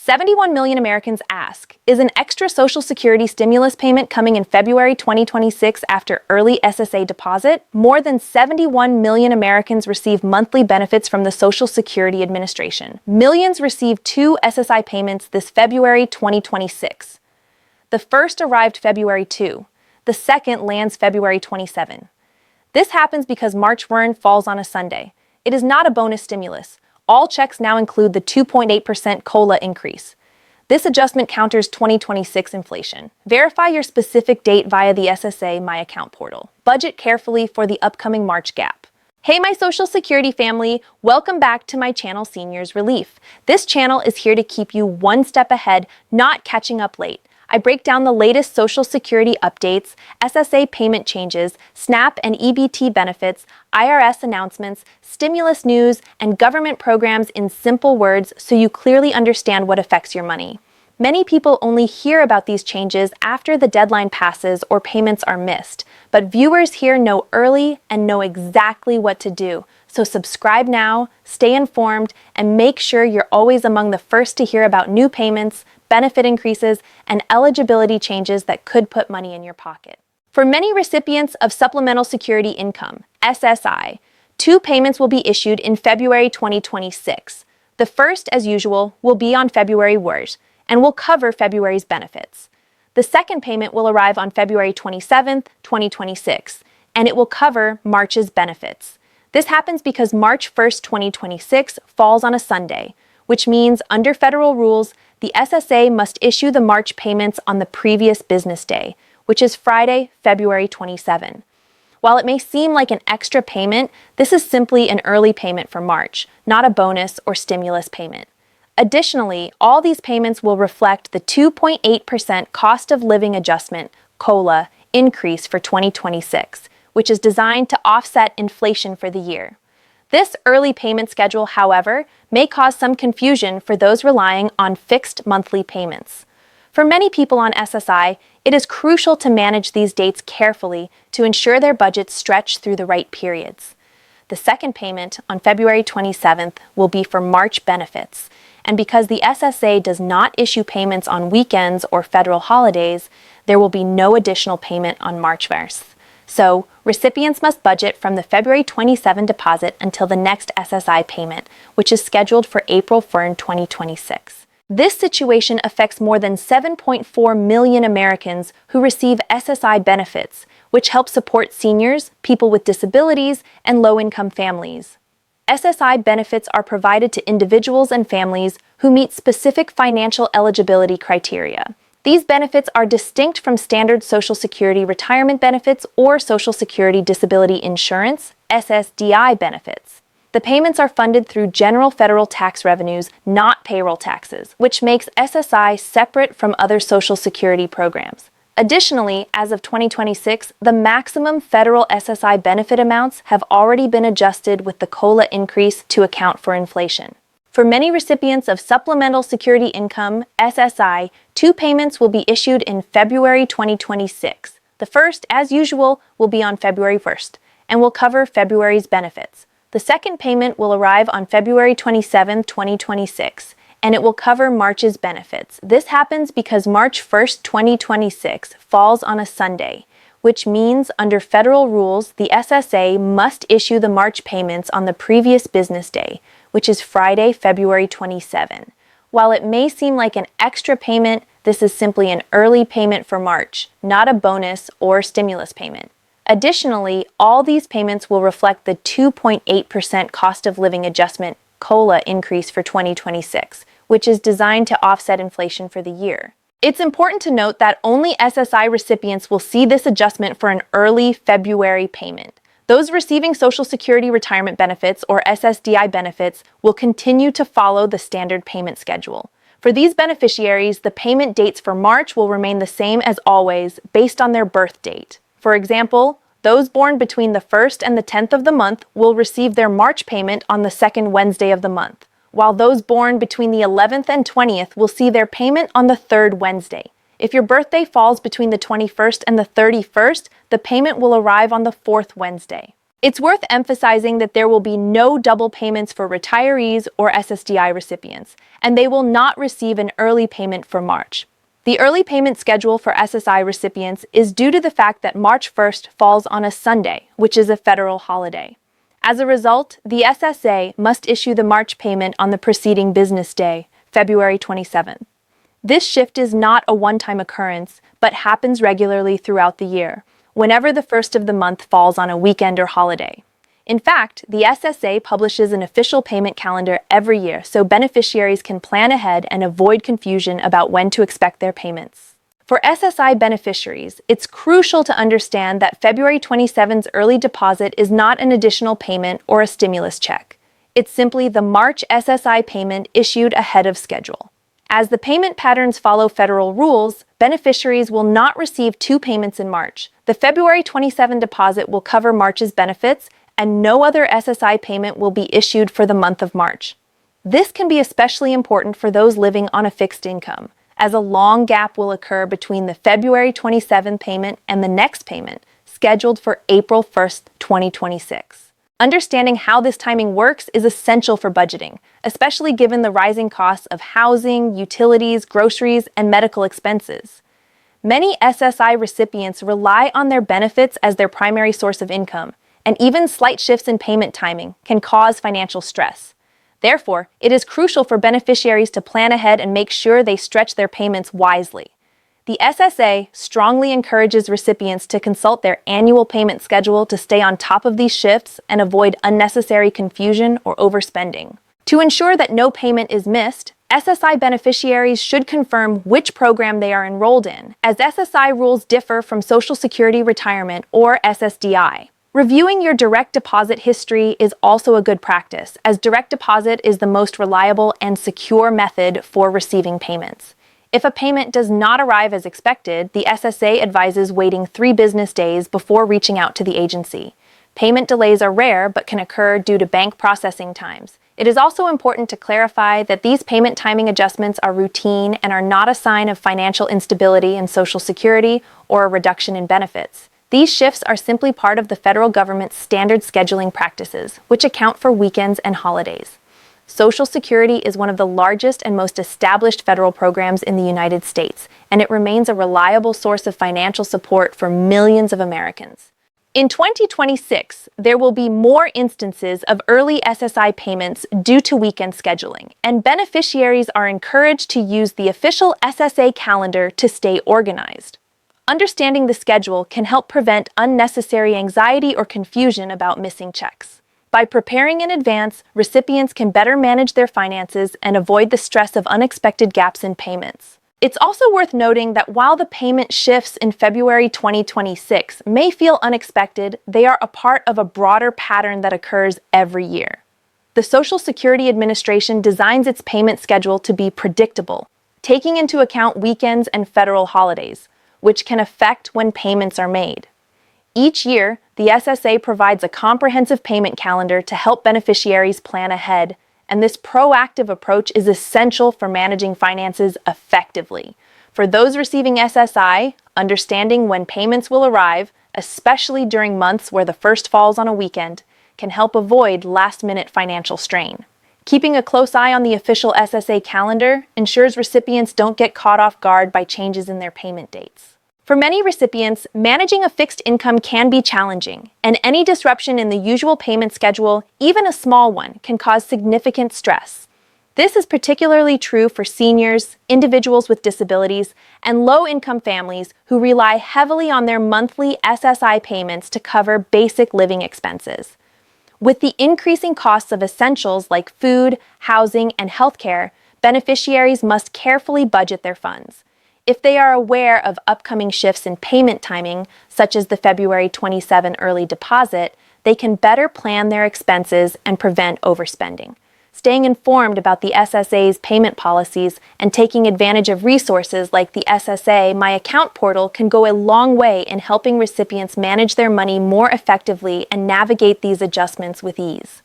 71 million Americans ask, is an extra Social Security stimulus payment coming in February 2026 after early SSA deposit? More than 71 million Americans receive monthly benefits from the Social Security Administration. Millions receive 2 SSI payments this February 2026. The first arrived February 2. The second lands February 27. This happens because March WRN falls on a Sunday. It is not a bonus stimulus. All checks now include the 2.8% COLA increase. This adjustment counters 2026 inflation. Verify your specific date via the SSA My Account portal. Budget carefully for the upcoming March gap. Hey, my Social Security family, welcome back to my channel Seniors Relief. This channel is here to keep you one step ahead, not catching up late. I break down the latest Social Security updates, SSA payment changes, SNAP and EBT benefits, IRS announcements, stimulus news, and government programs in simple words so you clearly understand what affects your money. Many people only hear about these changes after the deadline passes or payments are missed, but viewers here know early and know exactly what to do. So subscribe now, stay informed, and make sure you're always among the first to hear about new payments, benefit increases, and eligibility changes that could put money in your pocket. For many recipients of Supplemental Security Income, SSI, 2 payments will be issued in February 2026. The first, as usual, will be on February 1st and will cover February's benefits. The second payment will arrive on February 27th, 2026, and it will cover March's benefits. This happens because March 1st, 2026 falls on a Sunday, which means under federal rules, the SSA must issue the March payments on the previous business day, which is Friday, February 27. While it may seem like an extra payment, this is simply an early payment for March, not a bonus or stimulus payment. Additionally, all these payments will reflect the 2.8% cost of living adjustment, COLA, increase for 2026, which is designed to offset inflation for the year. This early payment schedule, however, may cause some confusion for those relying on fixed monthly payments. For many people on SSI, it is crucial to manage these dates carefully to ensure their budgets stretch through the right periods. The second payment on February 27th will be for March benefits, and because the SSA does not issue payments on weekends or federal holidays, there will be no additional payment on March 1st. So, recipients must budget from the February 27 deposit until the next SSI payment, which is scheduled for April 1st, 2026. This situation affects more than 7.4 million Americans who receive SSI benefits, which help support seniors, people with disabilities, and low-income families. SSI benefits are provided to individuals and families who meet specific financial eligibility criteria. These benefits are distinct from standard Social Security retirement benefits or Social Security Disability Insurance, SSDI benefits. The payments are funded through general federal tax revenues, not payroll taxes, which makes SSI separate from other Social Security programs. Additionally, as of 2026, the maximum federal SSI benefit amounts have already been adjusted with the COLA increase to account for inflation. For many recipients of Supplemental Security Income, SSI, 2 payments will be issued in February 2026. The first, as usual, will be on February 1st and will cover February's benefits. The second payment will arrive on February 27, 2026, and it will cover March's benefits. This happens because March 1st, 2026 falls on a Sunday, which means under federal rules, the SSA must issue the March payments on the previous business day, which is Friday, February 27. While it may seem like an extra payment, this is simply an early payment for March, not a bonus or stimulus payment. Additionally, all these payments will reflect the 2.8% cost of living adjustment, COLA, increase for 2026, which is designed to offset inflation for the year. It's important to note that only SSI recipients will see this adjustment for an early February payment. Those receiving Social Security retirement benefits or SSDI benefits will continue to follow the standard payment schedule. For these beneficiaries, the payment dates for March will remain the same as always based on their birth date. For example, those born between the 1st and the 10th of the month will receive their March payment on the 2nd Wednesday of the month, while those born between the 11th and 20th will see their payment on the 3rd Wednesday. If your birthday falls between the 21st and the 31st, the payment will arrive on the 4th Wednesday. It's worth emphasizing that there will be no double payments for retirees or SSDI recipients, and they will not receive an early payment for March. The early payment schedule for SSI recipients is due to the fact that March 1st falls on a Sunday, which is a federal holiday. As a result, the SSA must issue the March payment on the preceding business day, February 27th. This shift is not a one-time occurrence, but happens regularly throughout the year, whenever the first of the month falls on a weekend or holiday. In fact, the SSA publishes an official payment calendar every year so beneficiaries can plan ahead and avoid confusion about when to expect their payments. For SSI beneficiaries, it's crucial to understand that February 27th's early deposit is not an additional payment or a stimulus check. It's simply the March SSI payment issued ahead of schedule. As the payment patterns follow federal rules, beneficiaries will not receive two payments in March. The February 27 deposit will cover March's benefits, and no other SSI payment will be issued for the month of March. This can be especially important for those living on a fixed income, as a long gap will occur between the February 27 payment and the next payment, scheduled for April 1st, 2026. Understanding how this timing works is essential for budgeting, especially given the rising costs of housing, utilities, groceries, and medical expenses. Many SSI recipients rely on their benefits as their primary source of income, and even slight shifts in payment timing can cause financial stress. Therefore, it is crucial for beneficiaries to plan ahead and make sure they stretch their payments wisely. The SSA strongly encourages recipients to consult their annual payment schedule to stay on top of these shifts and avoid unnecessary confusion or overspending. To ensure that no payment is missed, SSI beneficiaries should confirm which program they are enrolled in, as SSI rules differ from Social Security Retirement or SSDI. Reviewing your direct deposit history is also a good practice, as direct deposit is the most reliable and secure method for receiving payments. If a payment does not arrive as expected, the SSA advises waiting 3 business days before reaching out to the agency. Payment delays are rare but can occur due to bank processing times. It is also important to clarify that these payment timing adjustments are routine and are not a sign of financial instability in Social Security or a reduction in benefits. These shifts are simply part of the federal government's standard scheduling practices, which account for weekends and holidays. Social Security is one of the largest and most established federal programs in the United States, and it remains a reliable source of financial support for millions of Americans. In 2026, there will be more instances of early SSI payments due to weekend scheduling, and beneficiaries are encouraged to use the official SSA calendar to stay organized. Understanding the schedule can help prevent unnecessary anxiety or confusion about missing checks. By preparing in advance, recipients can better manage their finances and avoid the stress of unexpected gaps in payments. It's also worth noting that while the payment shifts in February 2026 may feel unexpected, they are a part of a broader pattern that occurs every year. The Social Security Administration designs its payment schedule to be predictable, taking into account weekends and federal holidays, which can affect when payments are made. Each year, the SSA provides a comprehensive payment calendar to help beneficiaries plan ahead, and this proactive approach is essential for managing finances effectively. For those receiving SSI, understanding when payments will arrive, especially during months where the first falls on a weekend, can help avoid last-minute financial strain. Keeping a close eye on the official SSA calendar ensures recipients don't get caught off guard by changes in their payment dates. For many recipients, managing a fixed income can be challenging, and any disruption in the usual payment schedule, even a small one, can cause significant stress. This is particularly true for seniors, individuals with disabilities, and low-income families who rely heavily on their monthly SSI payments to cover basic living expenses. With the increasing costs of essentials like food, housing, and healthcare, beneficiaries must carefully budget their funds. If they are aware of upcoming shifts in payment timing, such as the February 27 early deposit, they can better plan their expenses and prevent overspending. Staying informed about the SSA's payment policies and taking advantage of resources like the SSA My Account portal can go a long way in helping recipients manage their money more effectively and navigate these adjustments with ease.